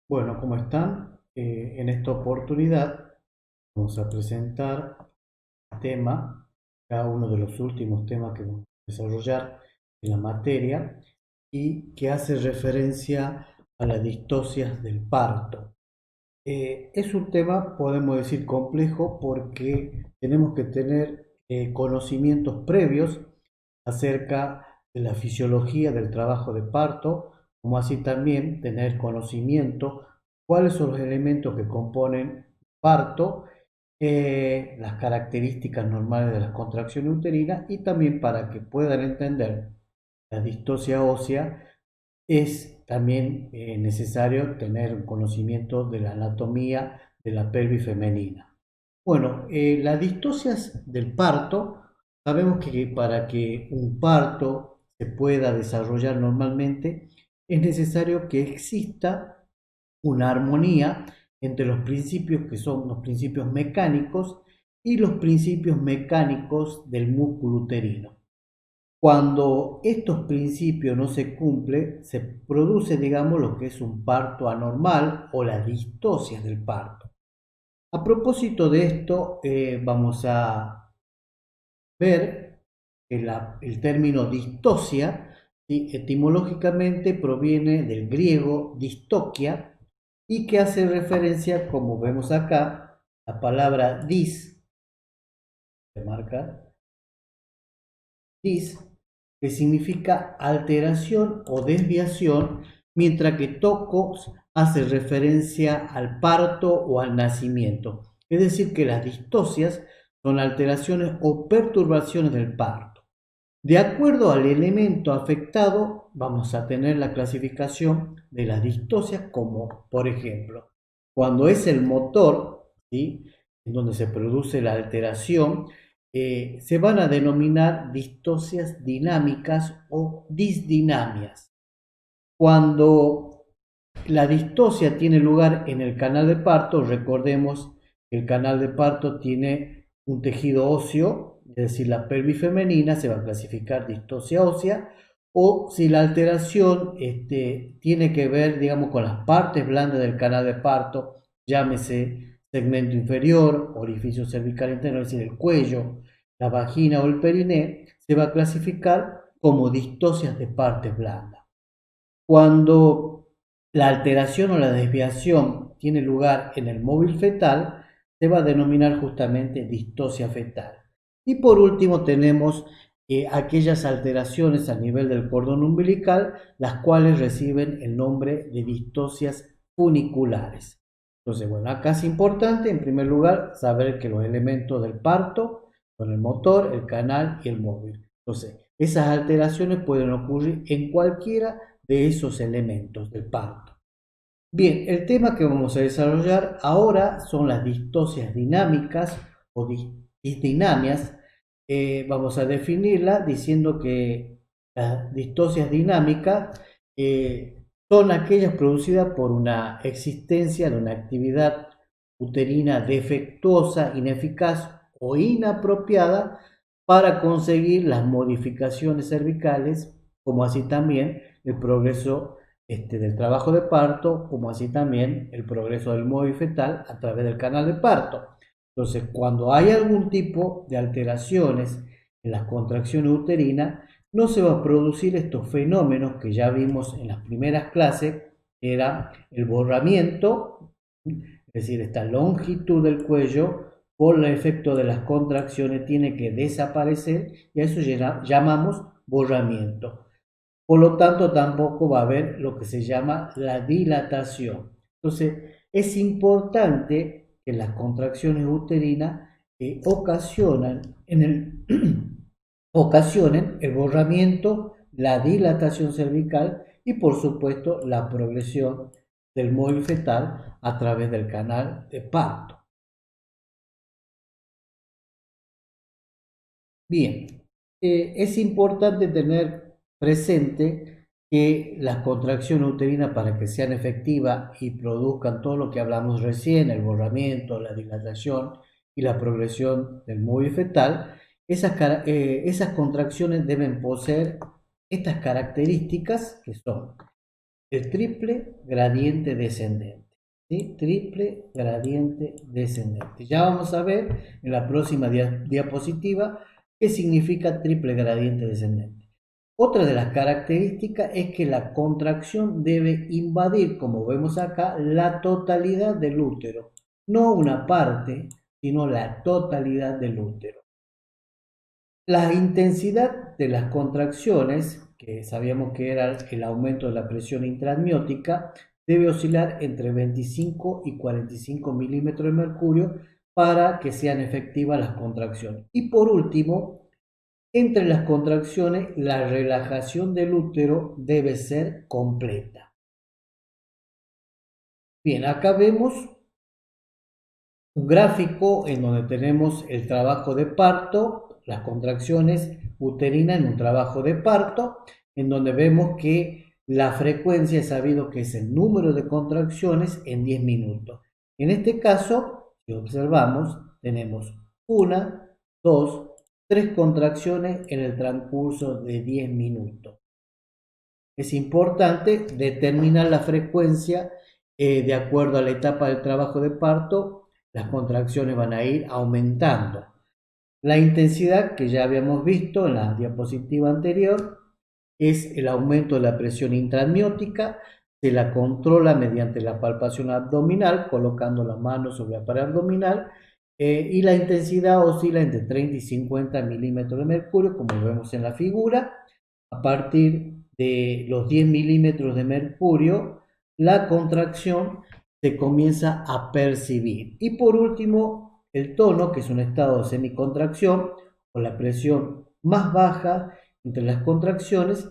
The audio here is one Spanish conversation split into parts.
Bueno, ¿cómo están? En esta oportunidad vamos a presentar el tema, cada uno de los últimos temas que vamos a desarrollar en la materia y que hace referencia a las distocias del parto. Es un tema, podemos decir, complejo porque tenemos que tener conocimientos previos acerca de la fisiología del trabajo de parto, como así también tener conocimiento cuáles son los elementos que componen parto, las características normales de las contracciones uterinas y también para que puedan entender la distosia ósea es también necesario tener un conocimiento de la anatomía de la pelvis femenina. Bueno, las distocias del parto, sabemos que para que un parto se pueda desarrollar normalmente, es necesario que exista una armonía entre los principios que son los principios mecánicos y los principios mecánicos del músculo uterino. Cuando estos principios no se cumplen, se produce, digamos, lo que es un parto anormal o la distosia del parto. A propósito de esto, vamos a ver que el término distosia, ¿sí?, etimológicamente proviene del griego distoquia y que hace referencia, como vemos acá, la palabra se marca dis, que significa alteración o desviación, mientras que tocos hace referencia al parto o al nacimiento. Es decir, que las distocias son alteraciones o perturbaciones del parto. De acuerdo al elemento afectado, vamos a tener la clasificación de las distocias como, por ejemplo, cuando es el motor, ¿sí?, en donde se produce la alteración, se van a denominar distocias dinámicas o disdinamias. Cuando la distosia tiene lugar en el canal de parto, recordemos que el canal de parto tiene un tejido óseo, es decir, la pelvis femenina se va a clasificar distosia ósea, o si la alteración tiene que ver, digamos, con las partes blandas del canal de parto, llámese segmento inferior, orificio cervical interno, es decir, el cuello, la vagina o el periné, se va a clasificar como distocias de partes blandas. Cuando la alteración o la desviación tiene lugar en el móvil fetal, se va a denominar justamente distosia fetal. Y por último tenemos aquellas alteraciones a nivel del cordón umbilical, las cuales reciben el nombre de distocias funiculares. Entonces, bueno, acá es importante, en primer lugar, saber que los elementos del parto son el motor, el canal y el móvil. Entonces, esas alteraciones pueden ocurrir en cualquiera de esos elementos del parto. Bien, el tema que vamos a desarrollar ahora son las distocias dinámicas o disdinamias. Vamos a definirla diciendo que las distocias dinámicas son aquellas producidas por una existencia de una actividad uterina defectuosa, ineficaz o inapropiada para conseguir las modificaciones cervicales, como así también el progreso del trabajo de parto, como así también el progreso del móvil fetal a través del canal de parto. Entonces, cuando hay algún tipo de alteraciones en las contracciones uterinas, no se va a producir estos fenómenos que ya vimos en las primeras clases, que era el borramiento, es decir, esta longitud del cuello por el efecto de las contracciones tiene que desaparecer y a eso llamamos borramiento. Por lo tanto, tampoco va a haber lo que se llama la dilatación. Entonces, es importante que las contracciones uterinas ocasionen el borramiento, la dilatación cervical y, por supuesto, la progresión del móvil fetal a través del canal de parto. Bien, es importante tener presente que las contracciones uterinas, para que sean efectivas y produzcan todo lo que hablamos recién, el borramiento, la dilatación y la progresión del móvil fetal, esas contracciones deben poseer estas características que son el triple gradiente descendente. ¿Sí? Triple gradiente descendente. Ya vamos a ver en la próxima diapositiva qué significa triple gradiente descendente. Otra de las características es que la contracción debe invadir, como vemos acá, la totalidad del útero. No una parte, sino la totalidad del útero. La intensidad de las contracciones, que sabíamos que era el aumento de la presión intraamniótica, debe oscilar entre 25 y 45 milímetros de mercurio para que sean efectivas las contracciones. Y por último, entre las contracciones, la relajación del útero debe ser completa. Bien, acá vemos un gráfico en donde tenemos el trabajo de parto, las contracciones uterinas en un trabajo de parto, en donde vemos que la frecuencia es sabido que es el número de contracciones en 10 minutos. En este caso, si observamos, tenemos 1, 2, 3 contracciones en el transcurso de 10 minutos. Es importante determinar la frecuencia de acuerdo a la etapa del trabajo de parto. Las contracciones van a ir aumentando. La intensidad que ya habíamos visto en la diapositiva anterior es el aumento de la presión intraamniótica. Se la controla mediante la palpación abdominal, colocando la mano sobre la pared abdominal, y la intensidad oscila entre 30 y 50 milímetros de mercurio, como vemos en la figura. A partir de los 10 milímetros de mercurio, la contracción se comienza a percibir. Y por último, el tono, que es un estado de semicontracción, o la presión más baja entre las contracciones.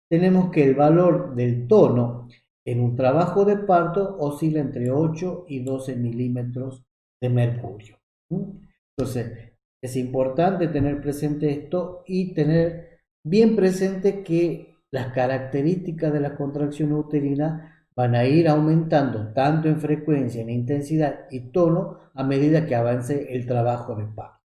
Tenemos que el valor del tono en un trabajo de parto oscila entre 8 y 12 milímetros de mercurio. Entonces, es importante tener presente esto y tener bien presente que las características de la contracción uterina van a ir aumentando tanto en frecuencia, en intensidad y tono a medida que avance el trabajo de parto.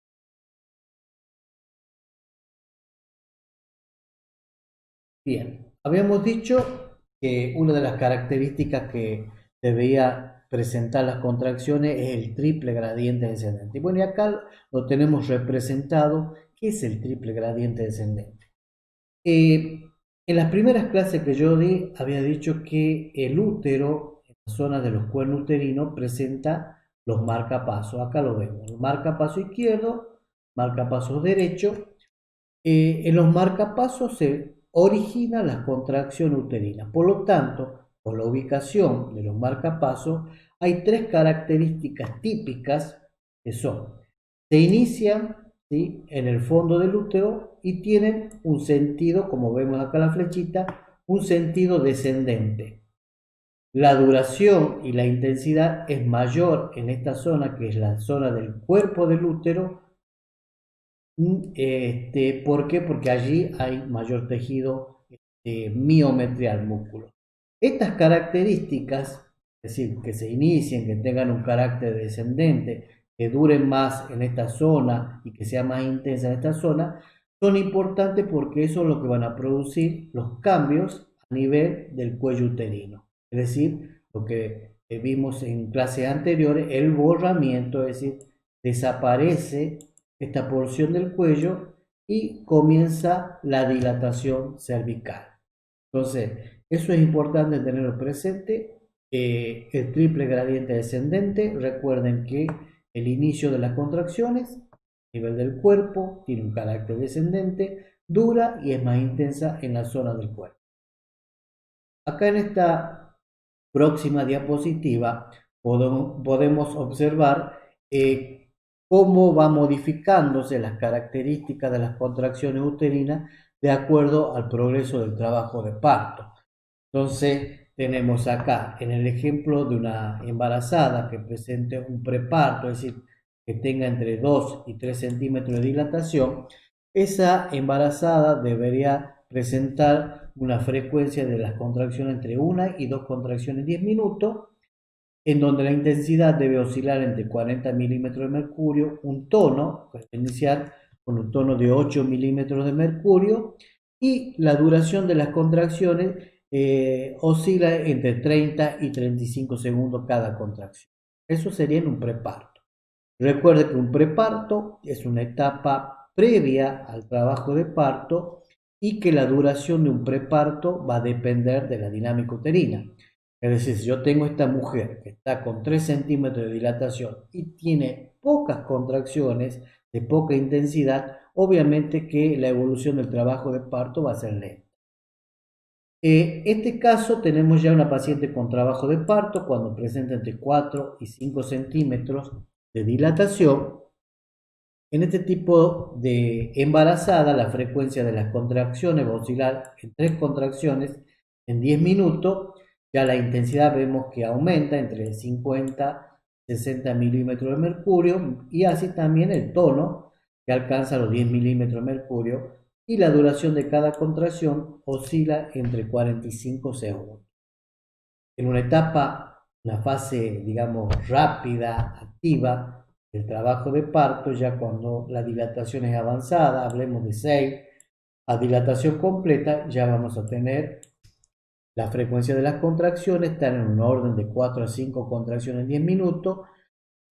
Bien, habíamos dicho que una de las características que debería presentar las contracciones es el triple gradiente descendente. Bueno, y acá lo tenemos representado. ¿Qué es el triple gradiente descendente? En las primeras clases que yo di, había dicho que el útero, en la zona de los cuernos uterinos, presenta los marcapasos. Acá lo vemos, el marcapaso izquierdo, marcapaso derecho. En los marcapasos se origina la contracción uterina. Por lo tanto, por la ubicación de los marcapasos, hay tres características típicas que son: se inician, ¿sí?, en el fondo del útero y tienen un sentido, como vemos acá la flechita, un sentido descendente. La duración y la intensidad es mayor en esta zona, que es la zona del cuerpo del útero. ¿Por qué? Porque allí hay mayor tejido miometrial, músculo. Estas características, es decir, que se inicien, que tengan un carácter descendente, que duren más en esta zona y que sea más intensa en esta zona, son importantes porque eso es lo que van a producir los cambios a nivel del cuello uterino. Es decir, lo que vimos en clases anteriores, el borramiento, es decir, desaparece esta porción del cuello y comienza la dilatación cervical. Entonces, eso es importante tenerlo presente. El triple gradiente descendente, recuerden que el inicio de las contracciones a nivel del cuerpo tiene un carácter descendente, dura y es más intensa en la zona del cuerpo. Acá en esta próxima diapositiva podemos observar cómo va modificándose las características de las contracciones uterinas de acuerdo al progreso del trabajo de parto. Entonces, tenemos acá en el ejemplo de una embarazada que presente un preparto, es decir, que tenga entre 2 y 3 centímetros de dilatación. Esa embarazada debería presentar una frecuencia de las contracciones entre 1 y 2 contracciones en 10 minutos, en donde la intensidad debe oscilar entre 40 milímetros de mercurio, un tono, puede iniciar con un tono de 8 milímetros de mercurio, y la duración de las contracciones oscila entre 30 y 35 segundos cada contracción. Eso sería en un preparto. Recuerde que un preparto es una etapa previa al trabajo de parto y que la duración de un preparto va a depender de la dinámica uterina. Es decir, si yo tengo esta mujer que está con 3 centímetros de dilatación y tiene pocas contracciones de poca intensidad, obviamente que la evolución del trabajo de parto va a ser lenta. Este caso tenemos ya una paciente con trabajo de parto cuando presenta entre 4 y 5 centímetros de dilatación. En este tipo de embarazada, la frecuencia de las contracciones va a oscilar en 3 contracciones en 10 minutos. Ya la intensidad vemos que aumenta entre 50 y 60 milímetros de mercurio y así también el tono que alcanza los 10 milímetros de mercurio y la duración de cada contracción oscila entre 45 segundos. En una etapa, una fase, digamos, rápida, activa, el trabajo de parto, ya cuando la dilatación es avanzada, hablemos de 6 a dilatación completa, ya vamos a tener la frecuencia de las contracciones, están en un orden de 4 a 5 contracciones en 10 minutos,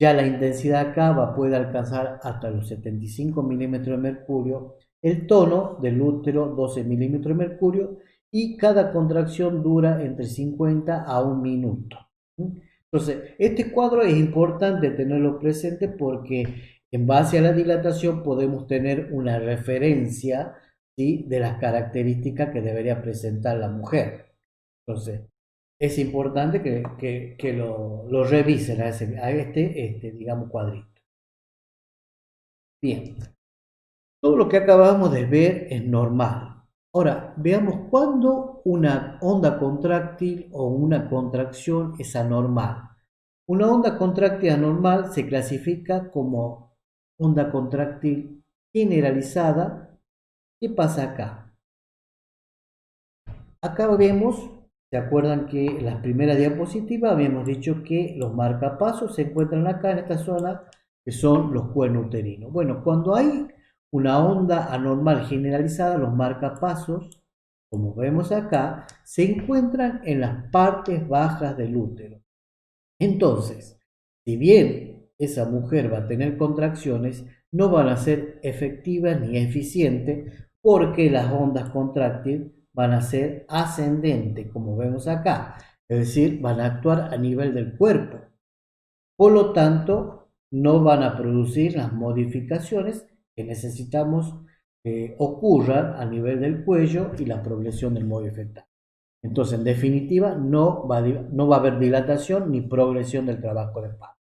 ya la intensidad acá puede alcanzar hasta los 75 milímetros de mercurio, el tono del útero 12 milímetros de mercurio y cada contracción dura entre 50 a 1 minuto. Entonces, este cuadro es importante tenerlo presente porque en base a la dilatación podemos tener una referencia, ¿sí?, de las características que debería presentar la mujer. Entonces, es importante que lo revisen a este, digamos, cuadrito. Bien, todo lo que acabamos de ver es normal. Ahora, veamos cuándo una onda contráctil o una contracción es anormal. Una onda contráctil anormal se clasifica como onda contráctil generalizada. ¿Qué pasa acá? Acá vemos, ¿se acuerdan que en las primeras diapositivas habíamos dicho que los marcapasos se encuentran acá en esta zona, que son los cuernos uterinos? Bueno, cuando hay una onda anormal generalizada, los marcapasos, como vemos acá, se encuentran en las partes bajas del útero. Entonces, si bien esa mujer va a tener contracciones, no van a ser efectivas ni eficientes porque las ondas contráctiles van a ser ascendentes, como vemos acá, es decir, van a actuar a nivel del cuerpo. Por lo tanto, no van a producir las modificaciones que necesitamos que ocurran a nivel del cuello y la progresión del modo fetal. Entonces, en definitiva, no va a haber dilatación ni progresión del trabajo de parto.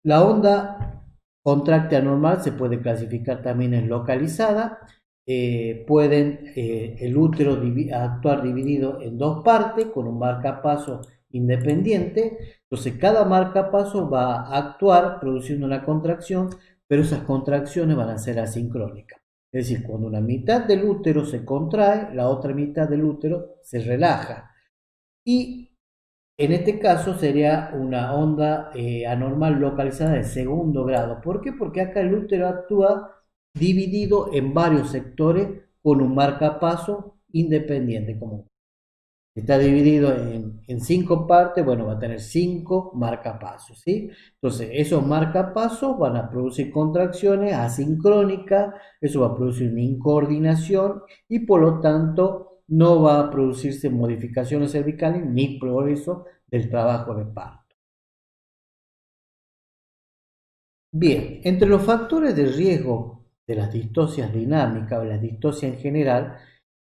La onda contráctil anormal se puede clasificar también en localizada. El útero actuar dividido en 2 partes con un marcapaso independiente. Entonces, cada marcapaso va a actuar produciendo una contracción, pero esas contracciones van a ser asincrónicas. Es decir, cuando una mitad del útero se contrae, la otra mitad del útero se relaja. Y en este caso sería una onda anormal localizada de segundo grado. ¿Por qué? Porque acá el útero actúa dividido en varios sectores con un marcapaso independiente. Como está dividido en 5 partes, bueno, va a tener 5 marcapasos, ¿sí? Entonces, esos marcapasos van a producir contracciones asincrónicas, eso va a producir una incoordinación y por lo tanto no va a producirse modificaciones cervicales ni progreso del trabajo de parto. Bien, entre los factores de riesgo de las distocias dinámicas o la distosia en general,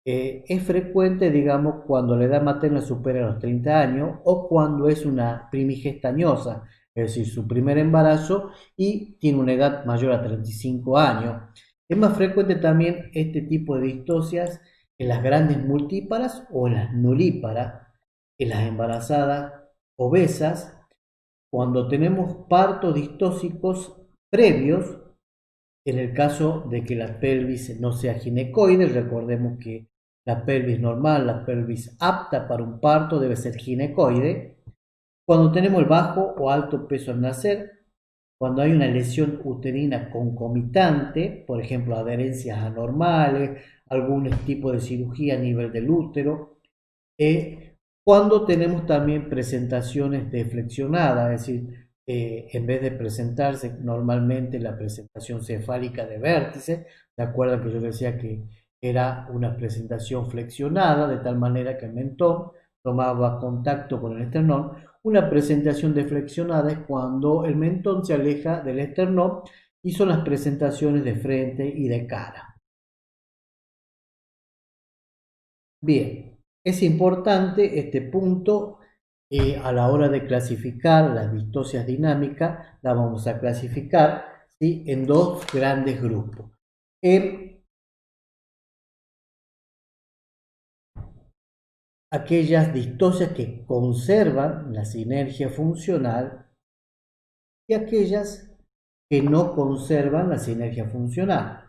es frecuente, digamos, cuando la edad materna supera los 30 años o cuando es una primigestañosa, es decir, su primer embarazo y tiene una edad mayor a 35 años. Es más frecuente también este tipo de distocias en las grandes multíparas o en las nulíparas, en las embarazadas obesas, cuando tenemos partos distóxicos previos, en el caso de que la pelvis no sea ginecoide. Recordemos que la pelvis normal, la pelvis apta para un parto debe ser ginecoide. Cuando tenemos el bajo o alto peso al nacer, cuando hay una lesión uterina concomitante, por ejemplo, adherencias anormales, algún tipo de cirugía a nivel del útero, Cuando tenemos también presentaciones de flexionada, es decir, en vez de presentarse normalmente la presentación cefálica de vértice, ¿se acuerdan que yo decía que era una presentación flexionada, de tal manera que el mentón tomaba contacto con el esternón? Una presentación deflexionada es cuando el mentón se aleja del esternón y son las presentaciones de frente y de cara. Bien, es importante este punto a la hora de clasificar las distocias dinámicas. La vamos a clasificar, ¿sí?, en dos grandes grupos. Aquellas distocias que conservan la sinergia funcional y aquellas que no conservan la sinergia funcional.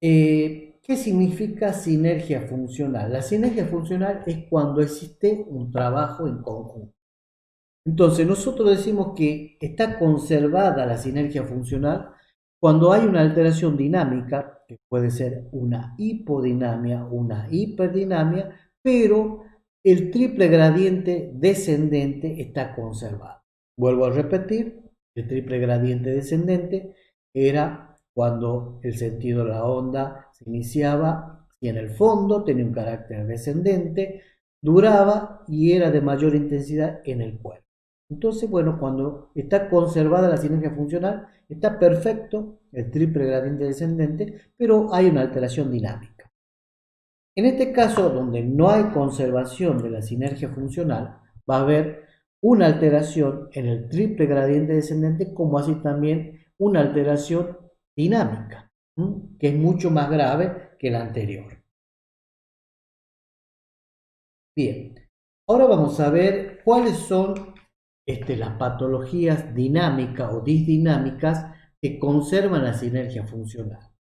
¿Qué significa sinergia funcional? La sinergia funcional es cuando existe un trabajo en conjunto. Entonces, nosotros decimos que está conservada la sinergia funcional cuando hay una alteración dinámica, que puede ser una hipodinamia, una hiperdinamia, pero el triple gradiente descendente está conservado. Vuelvo a repetir, el triple gradiente descendente era cuando el sentido de la onda se iniciaba y en el fondo tenía un carácter descendente, duraba y era de mayor intensidad en el cuerpo. Entonces, bueno, cuando está conservada la sinergia funcional, está perfecto el triple gradiente descendente, pero hay una alteración dinámica. En este caso, donde no hay conservación de la sinergia funcional, va a haber una alteración en el triple gradiente descendente, como así también una alteración dinámica, que es mucho más grave que la anterior. Bien, ahora vamos a ver cuáles son las patologías dinámicas o disdinámicas que conservan la sinergia funcional.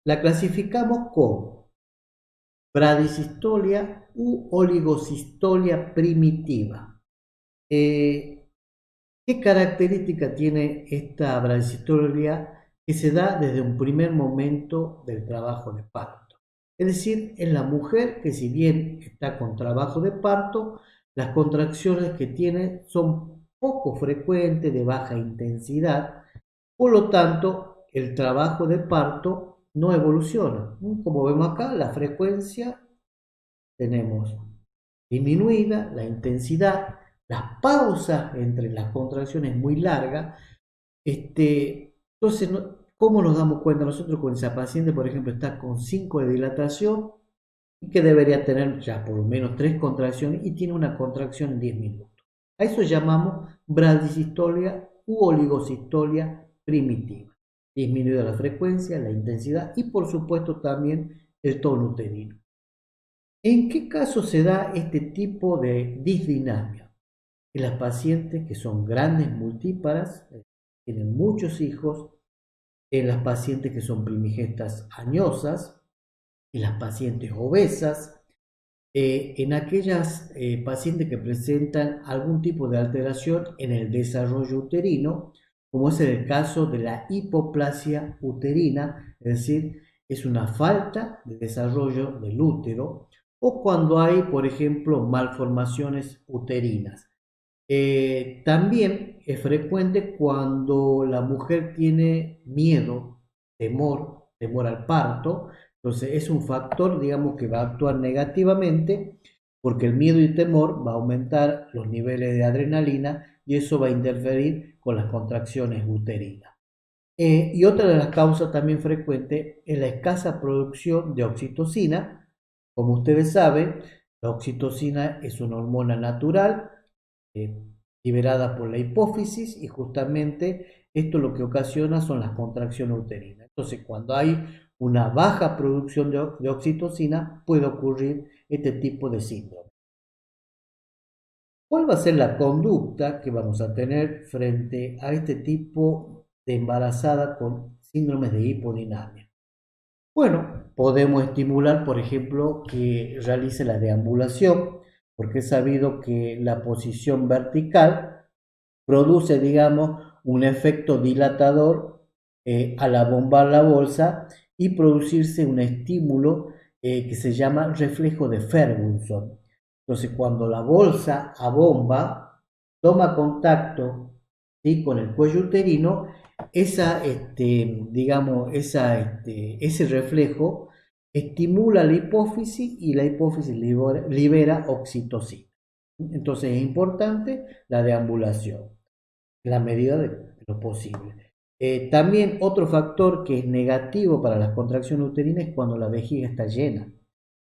La clasificamos como bradisistolia u oligosistolia primitiva. ¿Qué característica tiene esta bradisistolia que se da desde un primer momento del trabajo de parto? Es decir, en la mujer que, si bien está con trabajo de parto, las contracciones que tiene son poco frecuentes, de baja intensidad, por lo tanto, el trabajo de parto no evoluciona. Como vemos acá, la frecuencia tenemos disminuida, la intensidad, las pausas entre las contracciones muy largas. Entonces, ¿cómo nos damos cuenta nosotros cuando esa paciente, por ejemplo, está con 5 de dilatación y que debería tener ya por lo menos 3 contracciones y tiene una contracción en 10 minutos? A eso llamamos bradisistolia u oligosistolia primitiva. Disminuida la frecuencia, la intensidad y por supuesto también el tono uterino. ¿En qué caso se da este tipo de disdinamia? En las pacientes que son grandes multíparas, tienen muchos hijos, en las pacientes que son primigestas añosas, en las pacientes obesas, en aquellas pacientes que presentan algún tipo de alteración en el desarrollo uterino, como es el caso de la hipoplasia uterina, es decir, es una falta de desarrollo del útero, o cuando hay, por ejemplo, malformaciones uterinas. También es frecuente cuando la mujer tiene miedo, temor al parto. Entonces es un factor, digamos, que va a actuar negativamente porque el miedo y temor va a aumentar los niveles de adrenalina y eso va a interferir con las contracciones uterinas. Y otra de las causas también frecuentes es la escasa producción de oxitocina. Como ustedes saben, la oxitocina es una hormona natural liberada por la hipófisis y justamente esto lo que ocasiona son las contracciones uterinas. Entonces, cuando hay una baja producción de oxitocina, puede ocurrir este tipo de síndrome. ¿Cuál va a ser la conducta que vamos a tener frente a este tipo de embarazada con síndromes de hipodinamia? Bueno, podemos estimular, por ejemplo, que realice la deambulación, porque es sabido que la posición vertical produce, digamos, un efecto dilatador al abombar la bolsa y producirse un estímulo que se llama reflejo de Ferguson. Entonces, cuando la bolsa a bomba toma contacto, ¿sí?, con el cuello uterino, ese reflejo estimula la hipófisis y la hipófisis libera oxitocina. Entonces es importante la deambulación en la medida de lo posible. También otro factor que es negativo para las contracciones uterinas es cuando la vejiga está llena,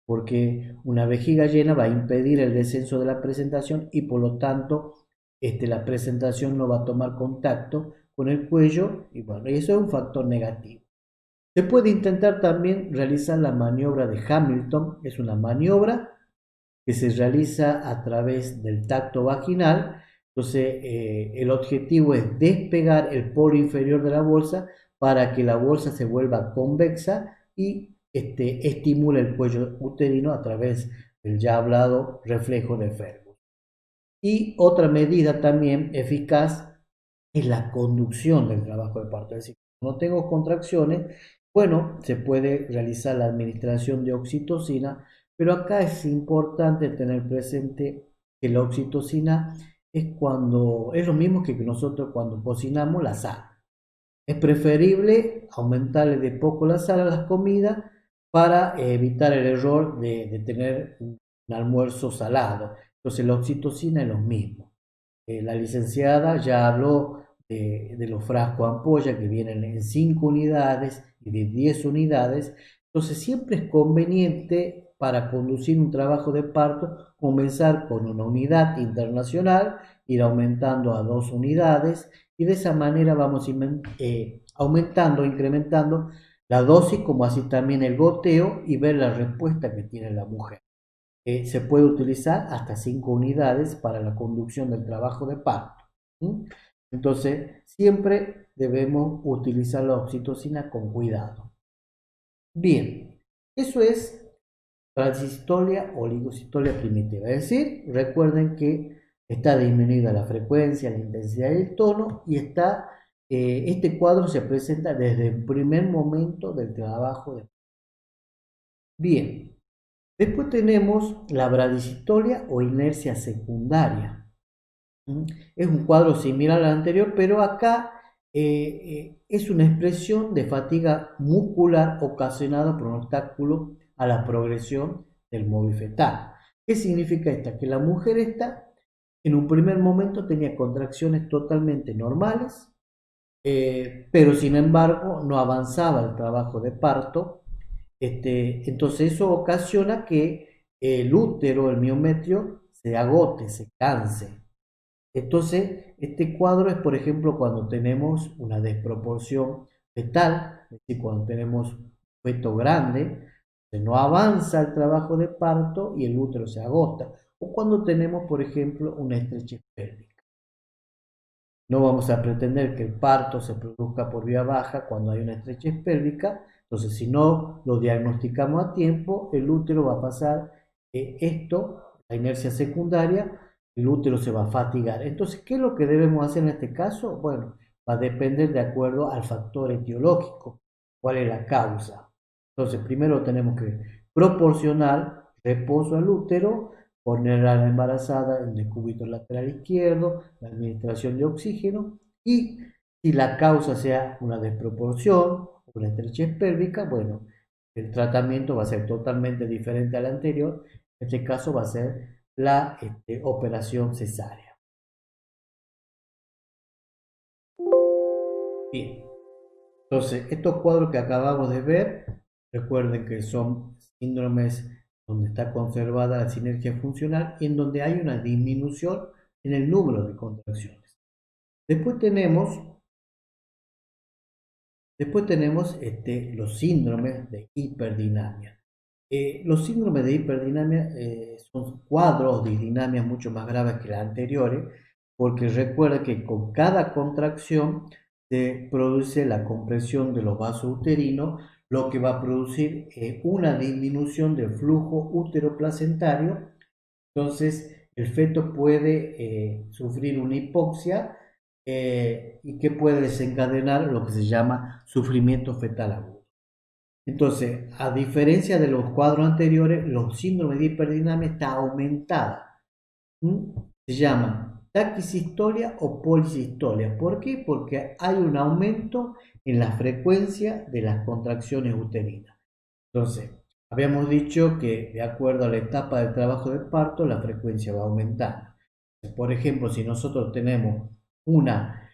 porque una vejiga llena va a impedir el descenso de la presentación y por lo tanto la presentación no va a tomar contacto con el cuello y bueno, eso es un factor negativo. Se puede intentar también realizar la maniobra de Hamilton, es una maniobra que se realiza a través del tacto vaginal. Entonces, el objetivo es despegar el polo inferior de la bolsa para que la bolsa se vuelva convexa y estimule el cuello uterino a través del ya hablado reflejo de Fergus. Y otra medida también eficaz es la conducción del trabajo de parto. Es decir, no tengo contracciones, bueno, se puede realizar la administración de oxitocina, pero acá es importante tener presente que la oxitocina es lo mismo que nosotros cuando cocinamos la sal. Es preferible aumentarle de poco la sal a las comidas para evitar el error de tener un almuerzo salado. Entonces la oxitocina es lo mismo. La licenciada ya habló de los frascos ampolla que vienen en 5 unidades y de 10 unidades. Entonces siempre es conveniente para conducir un trabajo de parto comenzar con una unidad internacional, ir aumentando a 2 unidades y de esa manera vamos aumentando, incrementando la dosis como así también el goteo y ver la respuesta que tiene la mujer. Se puede utilizar hasta 5 unidades para la conducción del trabajo de parto. ¿Sí? Entonces, siempre debemos utilizar la oxitocina con cuidado. Bien, eso es transitolia o oligocistolia primitiva. Es decir, recuerden que está disminuida la frecuencia, la intensidad y el tono y este cuadro se presenta desde el primer momento del trabajo de parto. Bien, después tenemos la bradicistolia o inercia secundaria. Es un cuadro similar al anterior, pero acá es una expresión de fatiga muscular ocasionada por un obstáculo a la progresión del móvil fetal. ¿Qué significa esto? Que la mujer en un primer momento tenía contracciones totalmente normales, pero sin embargo no avanzaba el trabajo de parto. Entonces eso ocasiona que el útero, el miometrio, se agote, se canse. Entonces, este cuadro es, por ejemplo, cuando tenemos una desproporción fetal, es decir, cuando tenemos un feto grande, no avanza el trabajo de parto y el útero se agota, o cuando tenemos, por ejemplo, una estrechez pélvica. No vamos a pretender que el parto se produzca por vía baja cuando hay una estrechez pélvica, entonces si no lo diagnosticamos a tiempo, el útero va a pasar la inercia secundaria, el útero se va a fatigar. Entonces, ¿qué es lo que debemos hacer en este caso? Bueno, va a depender de acuerdo al factor etiológico, cuál es la causa. Entonces, primero tenemos que proporcionar reposo al útero, poner a la embarazada en el cúbito lateral izquierdo, la administración de oxígeno y si la causa sea una desproporción o una estrechez pélvica, bueno, el tratamiento va a ser totalmente diferente al anterior. En este caso va a ser la operación cesárea. Bien, entonces estos cuadros que acabamos de ver, recuerden que son síndromes donde está conservada la sinergia funcional y en donde hay una disminución en el número de contracciones. Después tenemos los síndromes de hiperdinamia. Los síndromes de hiperdinamia son cuadros de dinamia mucho más graves que las anteriores, porque recuerda que con cada contracción se produce la compresión de los vasos uterinos, lo que va a producir una disminución del flujo útero-placentario. Entonces, el feto puede sufrir una hipoxia y que puede desencadenar lo que se llama sufrimiento fetal agudo. Entonces, a diferencia de los cuadros anteriores, los síndromes de hiperdinamia está aumentada. Se llaman taquisistolia o polisistolia. ¿Por qué? Porque hay un aumento en la frecuencia de las contracciones uterinas. Entonces, habíamos dicho que de acuerdo a la etapa del trabajo de parto, la frecuencia va aumentando. Por ejemplo, si nosotros tenemos una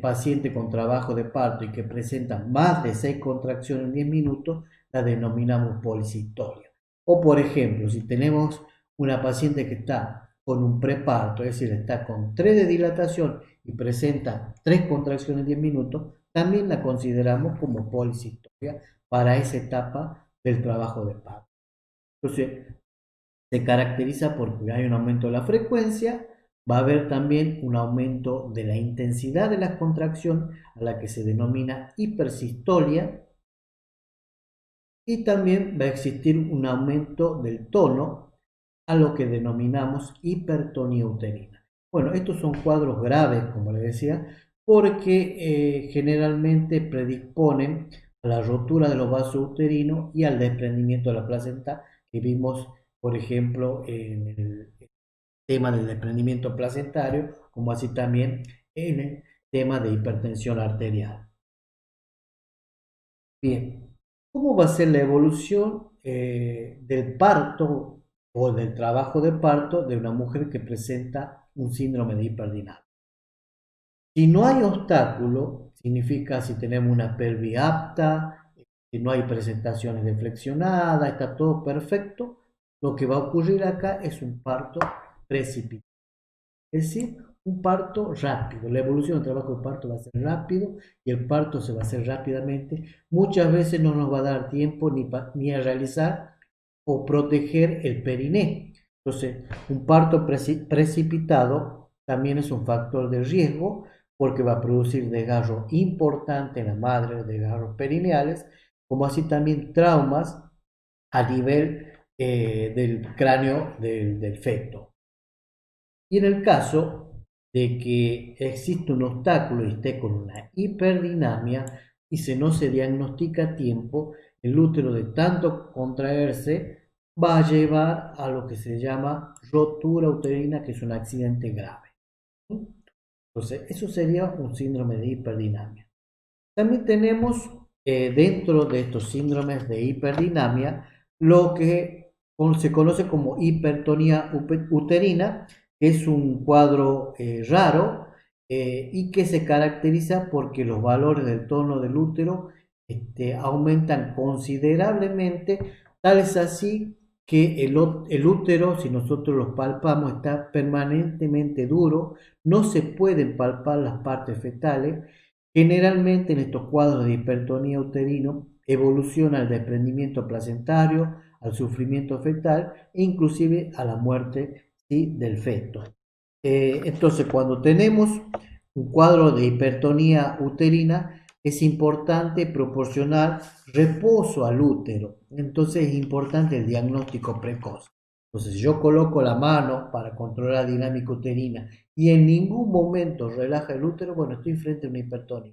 paciente con trabajo de parto y que presenta más de 6 contracciones en 10 minutos, la denominamos polisistolia. O por ejemplo, si tenemos una paciente que está con un preparto, es decir, está con 3 de dilatación y presenta 3 contracciones en 10 minutos, también la consideramos como polisistolia para esa etapa del trabajo de parto. Entonces, se caracteriza porque hay un aumento de la frecuencia, va a haber también un aumento de la intensidad de la contracción, a la que se denomina hipersistolia, y también va a existir un aumento del tono, a lo que denominamos hipertonía uterina. Bueno, estos son cuadros graves, como les decía, porque generalmente predisponen a la rotura de los vasos uterinos y al desprendimiento de la placenta, que vimos, por ejemplo, en el tema del desprendimiento placentario, como así también en el tema de hipertensión arterial. Bien, ¿cómo va a ser la evolución del parto o del trabajo de parto de una mujer que presenta un síndrome de hiperdinamia? Si no hay obstáculo, significa si tenemos una pelvis apta, si no hay presentaciones de flexionada, está todo perfecto, lo que va a ocurrir acá es un parto precipitado. Es decir, un parto rápido. La evolución del trabajo de parto va a ser rápido y el parto se va a hacer rápidamente. Muchas veces no nos va a dar tiempo ni a realizar o proteger el periné. Entonces, un parto precipitado también es un factor de riesgo porque va a producir desgarro importante en la madre, desgarros perineales, como así también traumas a nivel del cráneo del feto. Y en el caso de que existe un obstáculo y esté con una hiperdinamia y se no se diagnostica a tiempo, el útero de tanto contraerse va a llevar a lo que se llama rotura uterina, que es un accidente grave. Entonces, eso sería un síndrome de hiperdinamia. También tenemos dentro de estos síndromes de hiperdinamia lo que se conoce como hipertonía uterina, que es un cuadro raro y que se caracteriza porque los valores del tono del útero aumentan considerablemente, tal es así que el útero, si nosotros lo palpamos, está permanentemente duro, no se pueden palpar las partes fetales. Generalmente en estos cuadros de hipertonía uterino evoluciona al desprendimiento placentario, al sufrimiento fetal e inclusive a la muerte, ¿sí?, del feto. Entonces, cuando tenemos un cuadro de hipertonía uterina, es importante proporcionar reposo al útero. Entonces es importante el diagnóstico precoz. Entonces, yo coloco la mano para controlar la dinámica uterina y en ningún momento relaja el útero, bueno, estoy frente a una hipertonía.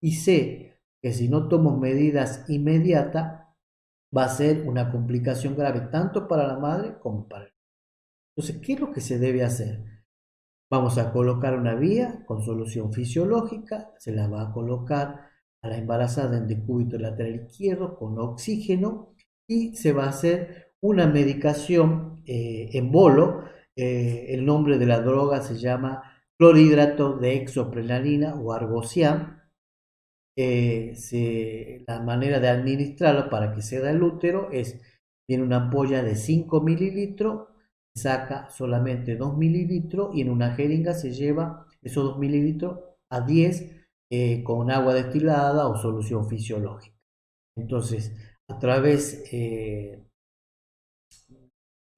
Y sé que si no tomo medidas inmediatas, va a ser una complicación grave tanto para la madre como para el niño. Entonces, ¿qué es lo que se debe hacer? Vamos a colocar una vía con solución fisiológica, se la va a colocar a la embarazada en decúbito lateral izquierdo con oxígeno y se va a hacer una medicación en bolo. El nombre de la droga se llama clorhidrato de hexoprelalina o argosian. La manera de administrarlo para que se da el útero es, tiene una ampolla de 5 mililitros, saca solamente 2 mililitros y en una jeringa se lleva esos 2 mililitros a 10 con agua destilada o solución fisiológica. Entonces, a través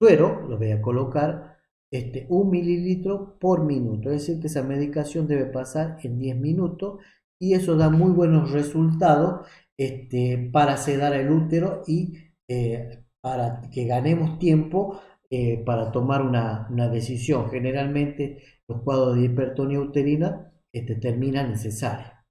suero, lo voy a colocar 1 mililitro por minuto, es decir que esa medicación debe pasar en 10 minutos y eso da muy buenos resultados para sedar el útero y para que ganemos tiempo para tomar una decisión. Generalmente los cuadros de hipertonía uterina terminan en cesárea.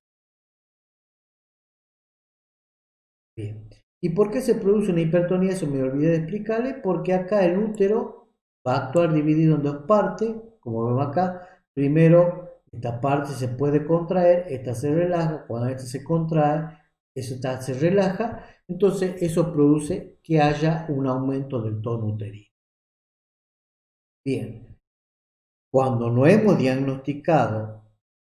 Bien. ¿Y por qué se produce una hipertonía? Eso me olvidé de explicarle, porque acá el útero va a actuar dividido en dos partes, como vemos acá. Primero, esta parte se puede contraer, esta se relaja, cuando esta se contrae, esta se relaja, entonces eso produce que haya un aumento del tono uterino. Bien, cuando no hemos diagnosticado,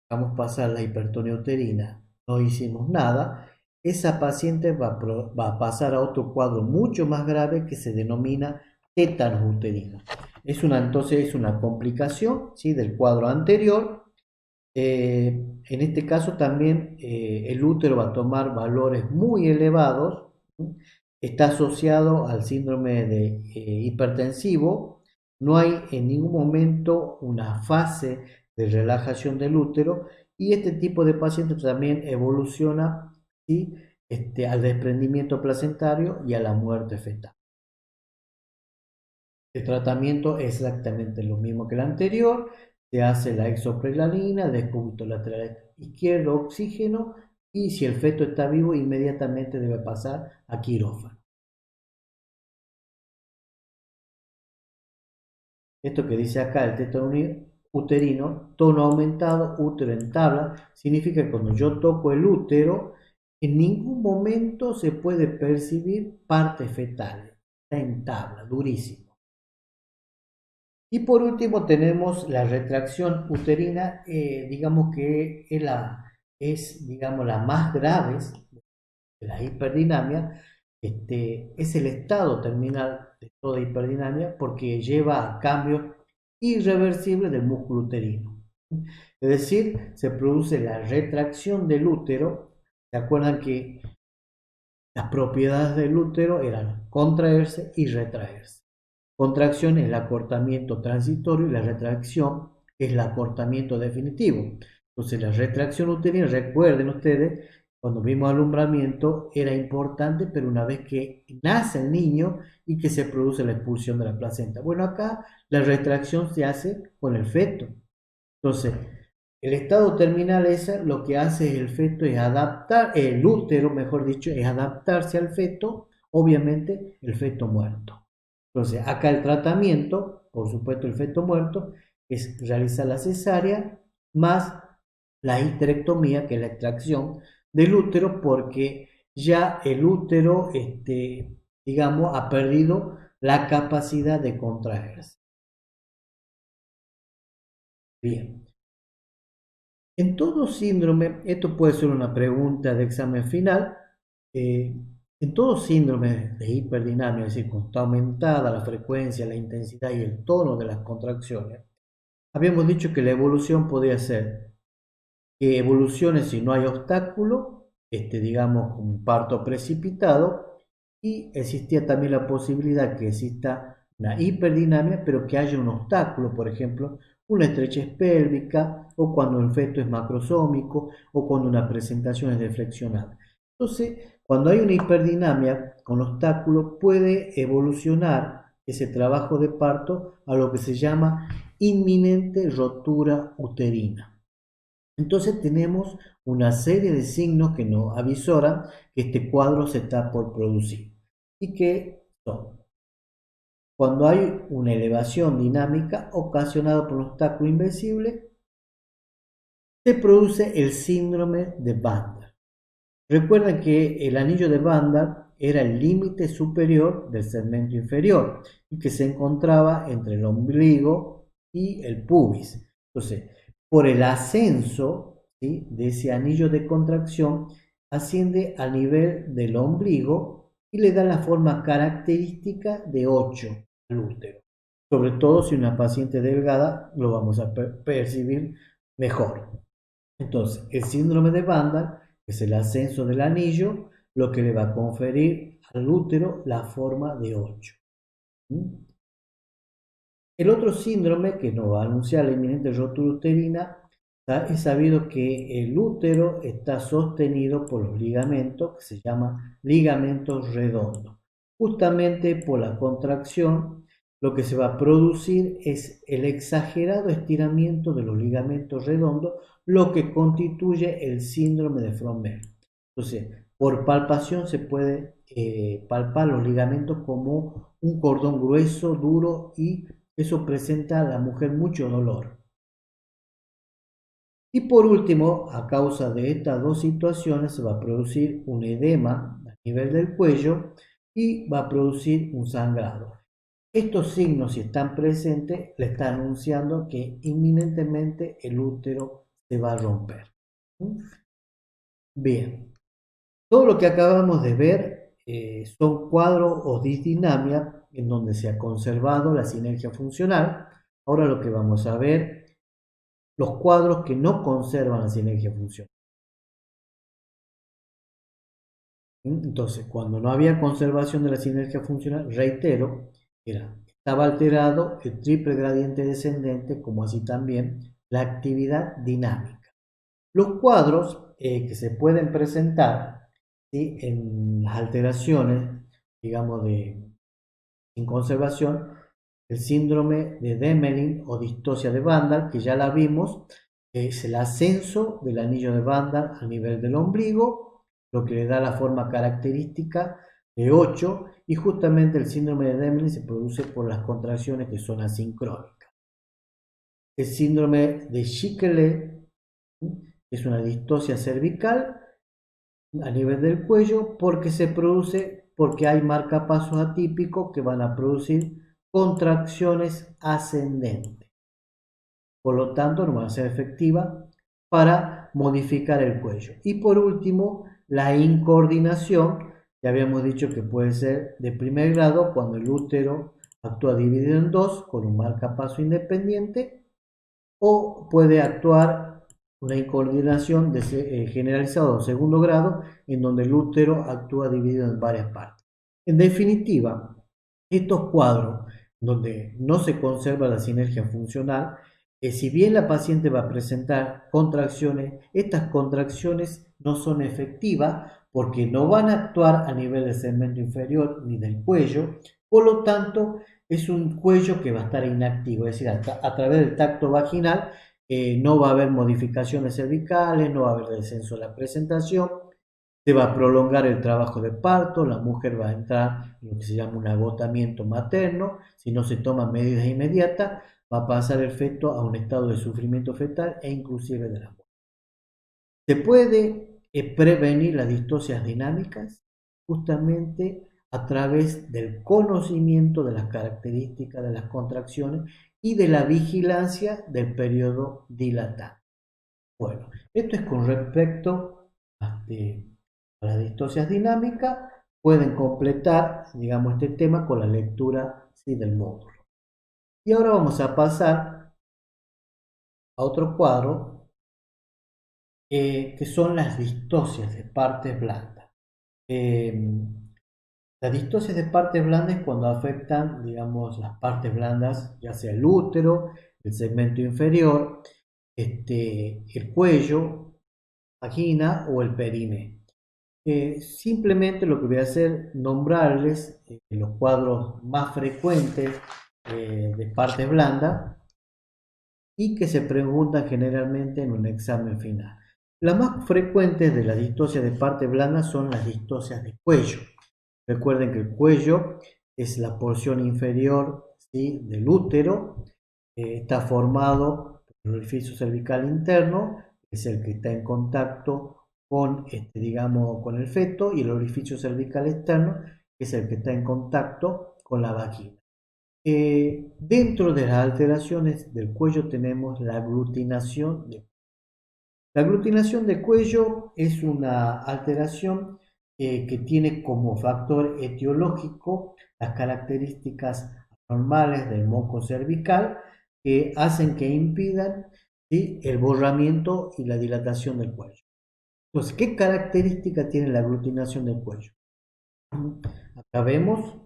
vamos a pasar la hipertonía uterina, no hicimos nada, esa paciente va a pasar a otro cuadro mucho más grave que se denomina tétanos uterino. Entonces es una complicación, ¿sí?, del cuadro anterior. En este caso también el útero va a tomar valores muy elevados, ¿sí? Está asociado al síndrome de hipertensivo. No hay en ningún momento una fase de relajación del útero y este tipo de pacientes también evoluciona, ¿sí?, al desprendimiento placentario y a la muerte fetal. El tratamiento es exactamente lo mismo que el anterior. Se hace la exoprelalina, decúbito lateral izquierdo, oxígeno, y si el feto está vivo, inmediatamente debe pasar a quirófano. Esto que dice acá, el tétano uterino, tono aumentado, útero en tabla, significa que cuando yo toco el útero, en ningún momento se puede percibir parte fetal. Está en tabla, durísimo. Y por último tenemos la retracción uterina, digamos que digamos, la más grave de la hiperdinamia. Es el estado terminal de toda hiperdinamia porque lleva a cambios irreversibles del músculo uterino. Es decir, se produce la retracción del útero. ¿Se acuerdan que las propiedades del útero eran contraerse y retraerse? Contracción es el acortamiento transitorio y la retracción es el acortamiento definitivo. Entonces, la retracción uterina, recuerden ustedes, cuando vimos alumbramiento, era importante, pero una vez que nace el niño y que se produce la expulsión de la placenta. Bueno, acá la retracción se hace con el feto. Entonces, el estado terminal lo que hace el feto es adaptar, el útero, mejor dicho, es adaptarse al feto, obviamente el feto muerto. Entonces, acá el tratamiento, por supuesto el feto muerto, es realizar la cesárea más la histerectomía, que es la extracción del útero, porque ya el útero, digamos, ha perdido la capacidad de contraerse. Bien. En todo síndrome, esto puede ser una pregunta de examen final, en todo síndrome de hiperdinamia, es decir, cuando está aumentada la frecuencia, la intensidad y el tono de las contracciones, habíamos dicho que la evolución podría ser que evolucione si no hay obstáculo, digamos, un parto precipitado, y existía también la posibilidad que exista una hiperdinamia, pero que haya un obstáculo, por ejemplo, una estrechez pélvica, o cuando el feto es macrosómico, o cuando una presentación es deflexionada. Entonces, cuando hay una hiperdinamia con obstáculo, puede evolucionar ese trabajo de parto a lo que se llama inminente rotura uterina. Entonces tenemos una serie de signos que nos avisoran que este cuadro se está por producir. ¿Y que son? Cuando hay una elevación dinámica ocasionada por un obstáculo invisible, se produce el síndrome de Bandar. Recuerden que el anillo de Bandar era el límite superior del segmento inferior y que se encontraba entre el ombligo y el pubis. Entonces, por el ascenso, ¿sí?, de ese anillo de contracción, asciende al nivel del ombligo y le da la forma característica de 8 al útero. Sobre todo si una paciente delgada lo vamos a percibir mejor. Entonces, el síndrome de Bandar es el ascenso del anillo, lo que le va a conferir al útero la forma de 8. El otro síndrome que nos va a anunciar la inminente rotura uterina es sabido que el útero está sostenido por los ligamentos, que se llaman ligamentos redondos. Justamente por la contracción, lo que se va a producir es el exagerado estiramiento de los ligamentos redondos, lo que constituye el síndrome de Frommel. Entonces, Por palpación se puede palpar los ligamentos como un cordón grueso, duro, y eso presenta a la mujer mucho dolor. Y por último, a causa de estas dos situaciones, se va a producir un edema a nivel del cuello y va a producir un sangrado. Estos signos, si están presentes, le están anunciando que inminentemente el útero se va a romper. Bien, todo lo que acabamos de ver son cuadros o disdinamia en donde se ha conservado la sinergia funcional. Ahora lo que vamos a ver, los cuadros que no conservan la sinergia funcional. Entonces, cuando no había conservación de la sinergia funcional, reitero, estaba alterado el triple gradiente descendente, como así también la actividad dinámica. Los cuadros que se pueden presentar, ¿sí?, en las alteraciones, digamos, sin conservación, el síndrome de Demmelin o distosia de Bandar, que ya la vimos, es el ascenso del anillo de Bandar a nivel del ombligo, lo que le da la forma característica de 8, y justamente el síndrome de Demmelin se produce por las contracciones que son asincrónicas. El síndrome de Schickeler es una distosia cervical a nivel del cuello porque se produce porque hay marcapasos atípicos que van a producir contracciones ascendentes. Por lo tanto, no va a ser efectiva para modificar el cuello. Y por último, la incoordinación. Ya habíamos dicho que puede ser de primer grado cuando el útero actúa dividido en dos con un marcapaso independiente, o puede actuar una incoordinación generalizada de segundo grado en donde el útero actúa dividido en varias partes. En definitiva, estos cuadros donde no se conserva la sinergia funcional, si bien la paciente va a presentar contracciones, estas contracciones no son efectivas porque no van a actuar a nivel del segmento inferior ni del cuello, por lo tanto es un cuello que va a estar inactivo, es decir, a través del tacto vaginal no va a haber modificaciones cervicales, no va a haber descenso de la presentación, se va a prolongar el trabajo de parto, la mujer va a entrar en lo que se llama un agotamiento materno, si no se toman medidas inmediatas, va a pasar el feto a un estado de sufrimiento fetal e inclusive de la muerte. Se puede prevenir las distocias dinámicas justamente a través del conocimiento de las características de las contracciones y de la vigilancia del periodo dilatante. Bueno, esto es con respecto a las distocias dinámicas. Pueden completar, digamos, este tema con la lectura, ¿sí?, del módulo. Y ahora vamos a pasar a otro cuadro, que son las distocias de partes blandas. Las distocias de partes blandas es cuando afectan, digamos, las partes blandas, ya sea el útero, el segmento inferior, el cuello, vagina o el períneo. Simplemente lo que voy a hacer es nombrarles los cuadros más frecuentes de partes blandas y que se preguntan generalmente en un examen final. Las más frecuentes de las distocias de partes blandas son las distocias de cuello. Recuerden que el cuello es la porción inferior, ¿sí?, del útero, está formado por el orificio cervical interno, que es el que está en contacto con, digamos, con el feto, y el orificio cervical externo, que es el que está en contacto con la vagina. Dentro de las alteraciones del cuello tenemos la aglutinación de cuello. La aglutinación de cuello es una alteración que tiene como factor etiológico las características anormales del moco cervical que hacen que impidan, ¿sí?, el borramiento y la dilatación del cuello. Entonces, ¿qué característica tiene la aglutinación del cuello? Acá vemos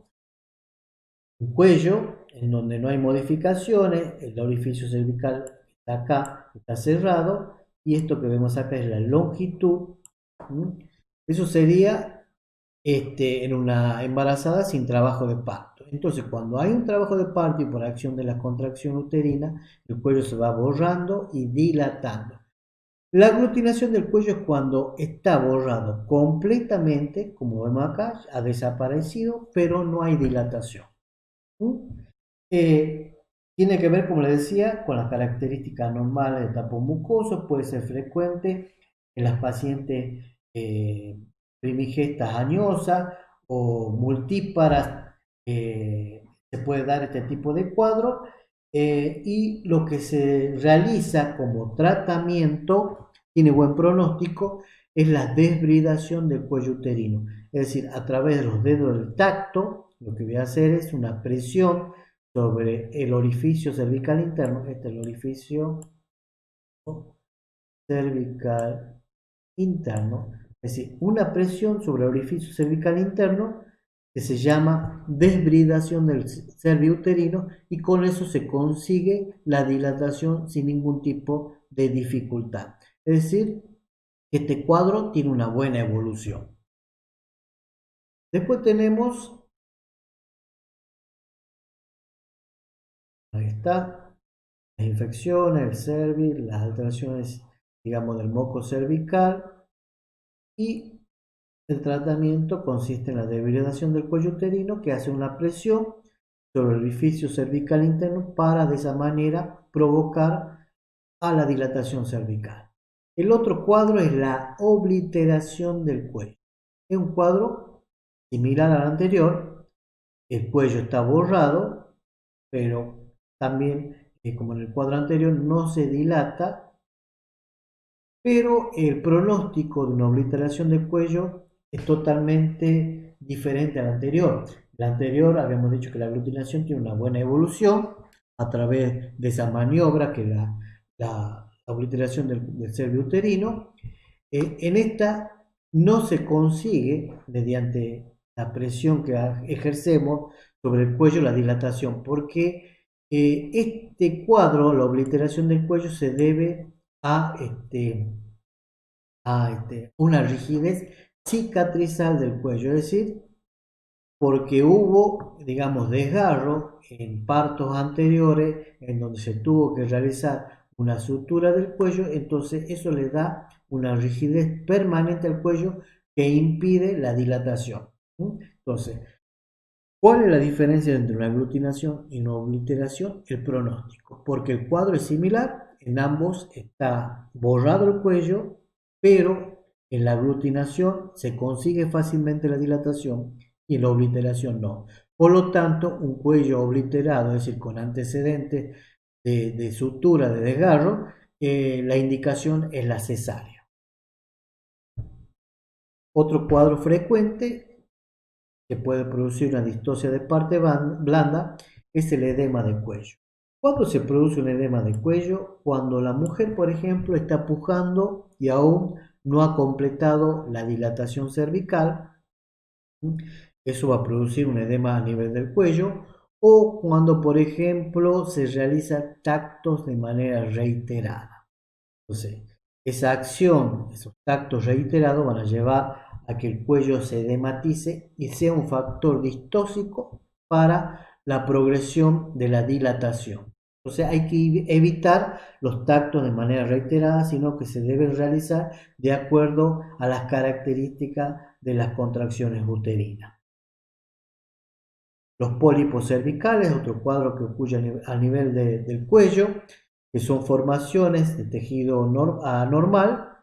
un cuello en donde no hay modificaciones, el orificio cervical está acá, está cerrado, y esto que vemos acá es la longitud. Eso sería en una embarazada sin trabajo de parto. Entonces, cuando hay un trabajo de parto y por acción de la contracción uterina, el cuello se va borrando y dilatando. La aglutinación del cuello es cuando está borrado completamente, como vemos acá, ha desaparecido, pero no hay dilatación. ¿Mm? Eh, Tiene que ver, como les decía, con las características normales de tapón mucoso, puede ser frecuente en las pacientes primigestas añosas o multíparas, se puede dar este tipo de cuadro, y lo que se realiza como tratamiento, tiene buen pronóstico, es la desbridación del cuello uterino, es decir, a través de los dedos del tacto, lo que voy a hacer es una presión sobre el orificio cervical interno. Este es el orificio cervical interno, es decir, una presión sobre el orificio cervical interno que se llama desbridación del cerviuterino, y con eso se consigue la dilatación sin ningún tipo de dificultad. Es decir, que este cuadro tiene una buena evolución. Después tenemos, ahí está, las infecciones, el cervix, las alteraciones, digamos, del moco cervical, y el tratamiento consiste en la debridación del cuello uterino, que hace una presión sobre el orificio cervical interno para de esa manera provocar a la dilatación cervical. El otro cuadro es la obliteración del cuello. Es un cuadro similar al anterior, el cuello está borrado, pero también, como en el cuadro anterior, no se dilata, pero el pronóstico de una obliteración del cuello es totalmente diferente al anterior. El anterior habíamos dicho que la aglutinación tiene una buena evolución a través de esa maniobra que es la obliteración del cervio uterino. En esta no se consigue, mediante la presión que ejercemos sobre el cuello, la dilatación, porque este cuadro, la obliteración del cuello, se debe a una rigidez cicatrizal del cuello, es decir, porque hubo, digamos, desgarro en partos anteriores en donde se tuvo que realizar una sutura del cuello, entonces eso le da una rigidez permanente al cuello que impide la dilatación. Entonces, ¿cuál es la diferencia entre una aglutinación y una obliteración? El pronóstico, porque el cuadro es similar, en ambos está borrado el cuello, pero en la aglutinación se consigue fácilmente la dilatación y en la obliteración no. Por lo tanto, un cuello obliterado, es decir, con antecedentes de sutura, de desgarro, la indicación es la cesárea. Otro cuadro frecuente que puede producir una distosia de parte blanda es el edema de cuello. ¿Cuándo se produce un edema de cuello? Cuando la mujer, por ejemplo, está pujando y aún no ha completado la dilatación cervical. Eso va a producir un edema a nivel del cuello. O cuando, por ejemplo, se realiza tactos de manera reiterada. Entonces, esa acción, esos tactos reiterados van a llevar a que el cuello se edematice y sea un factor distóxico para la progresión de la dilatación. Entonces hay que evitar los tactos de manera reiterada, sino que se deben realizar de acuerdo a las características de las contracciones uterinas. Los pólipos cervicales, otro cuadro que ocurre a nivel del cuello, que son formaciones de tejido anormal,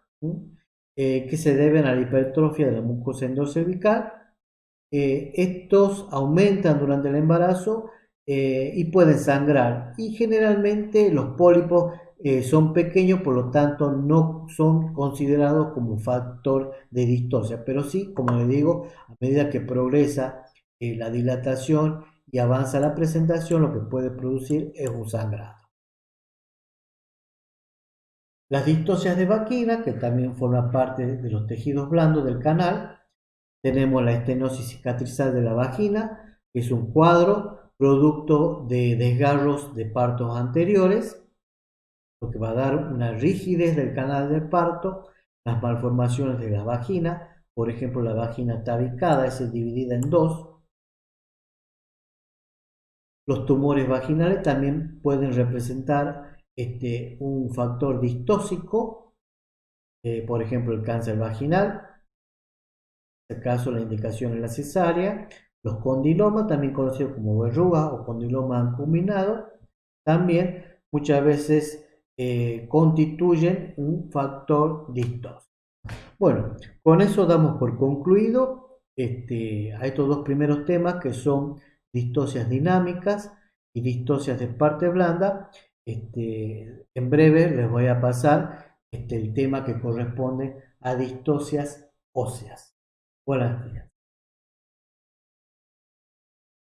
que se deben a la hipertrofia de la mucosa endocervical. Estos aumentan durante el embarazo y pueden sangrar. Y generalmente los pólipos son pequeños, por lo tanto no son considerados como factor de distosia, pero sí, como les digo, a medida que progresa la dilatación y avanza la presentación, lo que puede producir es un sangrado. Las distocias de vagina, que también forman parte de los tejidos blandos del canal. Tenemos la estenosis cicatrizal de la vagina, que es un cuadro producto de desgarros de partos anteriores, lo que va a dar una rigidez del canal del parto, las malformaciones de la vagina, por ejemplo, la vagina tabicada, es dividida en dos. Los tumores vaginales también pueden representar un factor distóxico por ejemplo, el cáncer vaginal, en este caso la indicación es la cesárea, los condilomas, también conocidos como verrugas o condiloma acuminado, también muchas veces constituyen un factor distóxico. Bueno, con eso damos por concluido a estos dos primeros temas que son distocias dinámicas y distocias de parte blanda. En breve les voy a pasar el tema que corresponde a distocias óseas. Buenas días.